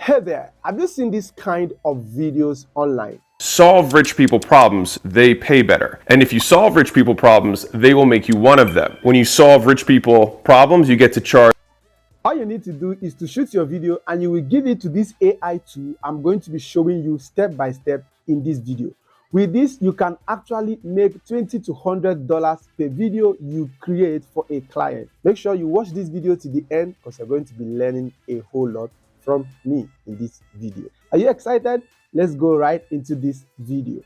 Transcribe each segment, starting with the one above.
Hey there, have you seen this kind of videos online? Solve rich people problems, they pay better. And if you solve rich people problems, they will make you one of them. When you solve rich people problems, you get to charge. All you need to do is to shoot your video and you will give it to this AI tool I'm going to be showing you step by step in this video. With this, you can actually make $20 to $100 per video you create for a client. Make sure you watch this video to the end because you're going to be learning a whole lot from me in this video. Are you excited? Let's go right into this video.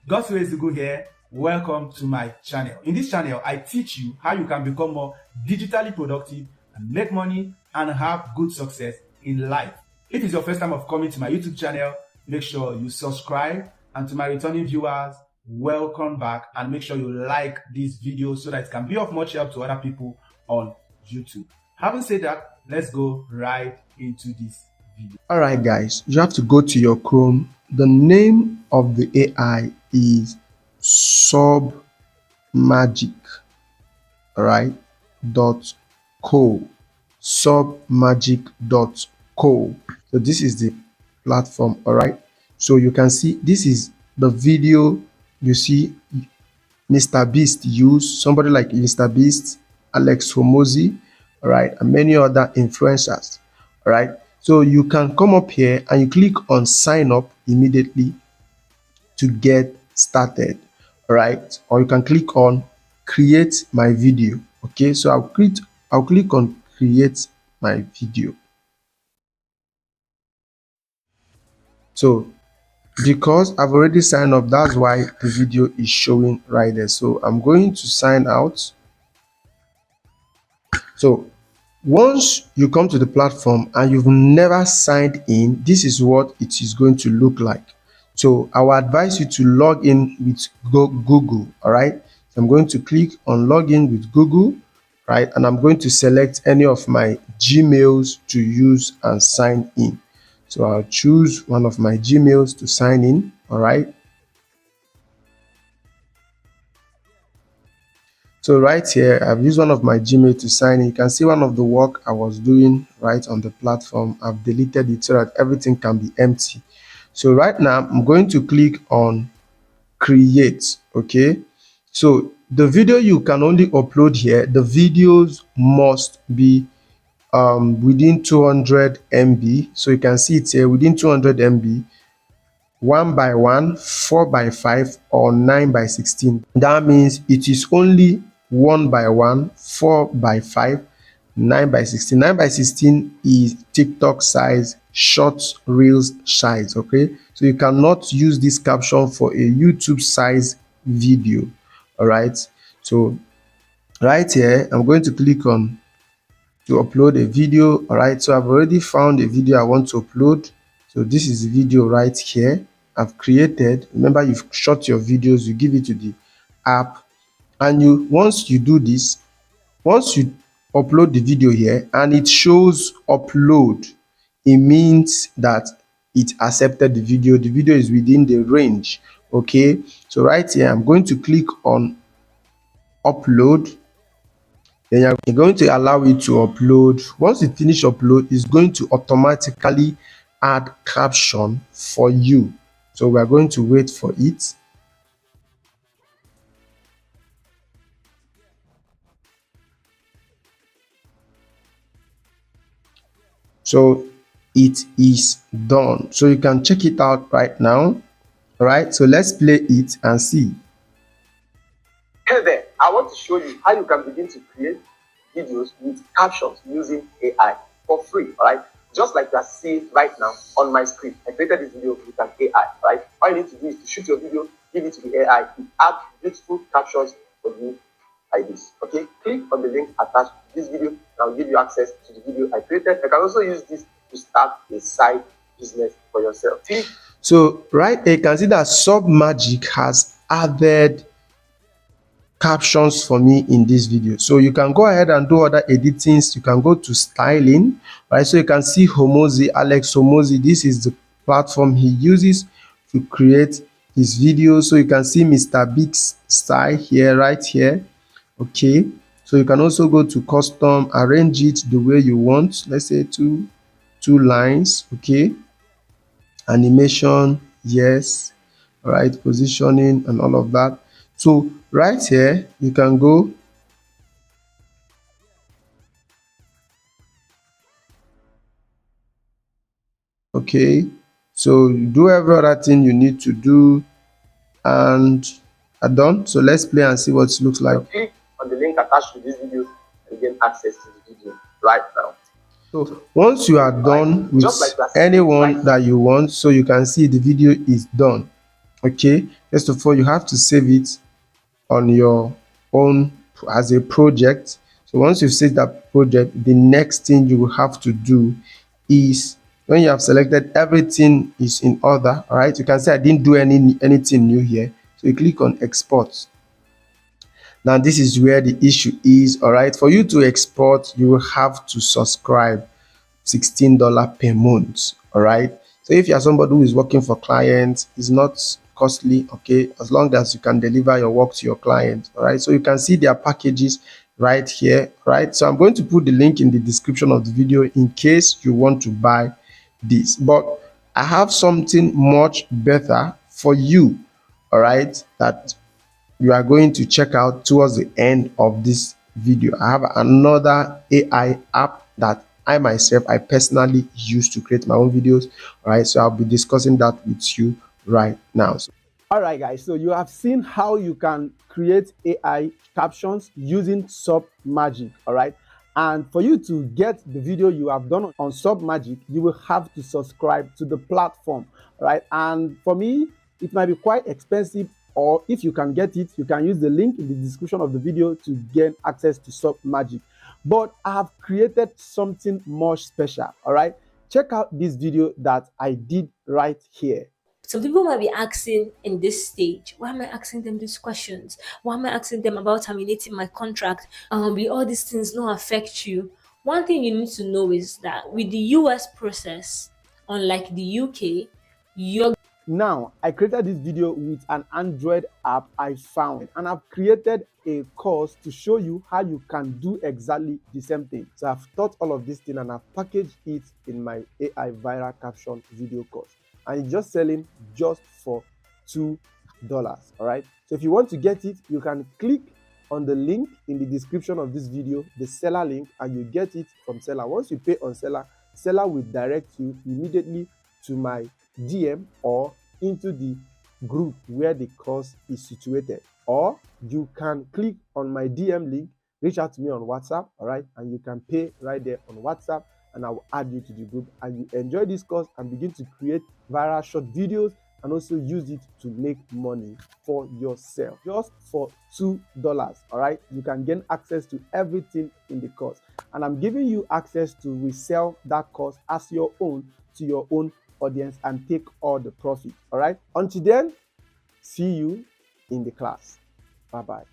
God's ways to go here. Welcome to my channel. In this channel, I teach you how you can become more digitally productive and make money and have good success in life. If it's your first time of coming to my YouTube channel, make sure you subscribe. And to my returning viewers, welcome back, and make sure you like this video so that it can be of much help to other people on YouTube. Having said that, let's go right into this video. All right, guys, you have to go to your Chrome. The name of the AI is submagic, all right, .co, submagic.co. So this is the platform, all right. So you can see this is the video you see Mr. Beast use, somebody like Mr. Beast, Alex Hormozi, all right, and many other influencers, all right. So you can come up here and you click on sign up immediately to get started, all right, or you can click on create my video. Okay, so I'll click on create my video. So because I've already signed up, that's why the video is showing right there. So I'm going to sign out. So once you come to the platform and you've never signed in, this is what it is going to look like. So I will advise you to log in with Google, all right. So I'm going to click on login with Google, right, and I'm going to select any of my Gmails to use and sign in. So I'll choose one of my Gmails to sign in, all right. So right here, I've used one of my Gmail to sign in. You can see one of the work I was doing right on the platform. I've deleted it so that everything can be empty. So right now, I'm going to click on create, okay. So the video you can only upload here, the videos must be within 200 MB. So you can see it here within 200 MB, 1 by 1, 4 by 5, or 9 by 16. That means it is only 1 by 1, 4 by 5, 9 by 16. 9 by 16 is TikTok size, short reels size. Okay, so you cannot use this caption for a YouTube size video. All right, so right here I'm going to click on to upload a video. All right, so I've already found a video I want to upload. So this is the video right here I've created. Remember, you've shot your videos, you give it to the app, and once you do this, once you upload the video here and it shows upload, it means that it accepted the video is within the range. Okay, so right here I'm going to click on upload. Then you're going to allow it to upload. Once it finish upload, it's going to automatically add caption for you. So we're going to wait for it. So it is done. So you can check it out right now. All right, so let's play it and see. Hey there, I want to show you how you can begin to create videos with captions using AI for free, all right? Just like you are seeing right now on my screen. I created this video with an AI, right? All you need to do is to shoot your video, give it to the AI, to add beautiful captions for you like this, okay? Click on the link attached to this video, and I'll give you access to the video I created. You can also use this to start a side business for yourself. So right here, you can see that Submagic has added captions for me in this video. So you can go ahead and do other editings. You can go to styling, right? So you can see Hormozi, Alex Hormozi. This is the platform he uses to create his videos. So you can see Mr. Big's style here, right here. Okay, so you can also go to custom, arrange it the way you want. Let's say two lines. Okay, animation, yes, all right, positioning and all of that. So right here you can go, okay, so you do every other thing you need to do and are done. So let's play and see what it looks like. Click on the link attached to this video and gain access to the video right now. So once you are done with anyone that you want, so you can see the video is done. Okay, first of all you have to save it on your own as a project. So once you've saved that project, the next thing you will have to do is, when you have selected everything is in order, all right, you can say I didn't do anything new here, so you click on export. Now this is where the issue is. All right, for you to export you will have to subscribe $16 per month. All right, so if you are somebody who is working for clients, it's not costly, okay, as long as you can deliver your work to your client. All right, so you can see their packages right here. Right, so I'm going to put the link in the description of the video in case you want to buy this, but I have something much better for you, all right, that you are going to check out towards the end of this video. I have another AI app that I personally use to create my own videos. All right, so I'll be discussing that with you right now. All right, guys, so you have seen how you can create AI captions using submagic. All right, and for you to get the video you have done on submagic, you will have to subscribe to the platform. All right, and for me it might be quite expensive, or if you can get it, you can use the link in the description of the video to gain access to submagic. But I have created something much special. All right, check out this video that I did right here. Some people might be asking in this stage, why am I asking them these questions? Why am I asking them about terminating my contract? Will all these things not affect you? One thing you need to know is that with the US process, unlike the UK, you're Now, I created this video with an Android app I found, and I've created a course to show you how you can do exactly the same thing. So I've taught all of this thing and I've packaged it in my AI viral caption video course, and it's just selling just for $2. All right, so if you want to get it, you can click on the link in the description of this video, the seller link, and you get it from seller. Once you pay on seller, seller will direct you immediately to my DM or into the group where the course is situated, or you can click on my DM link, reach out to me on WhatsApp, all right, and you can pay right there on WhatsApp and I will add you to the group, and you enjoy this course and begin to create viral short videos and also use it to make money for yourself just for $2. All right, you can gain access to everything in the course, and I'm giving you access to resell that course as your own to your own audience and take all the profit. All right, until then, see you in the class. Bye bye.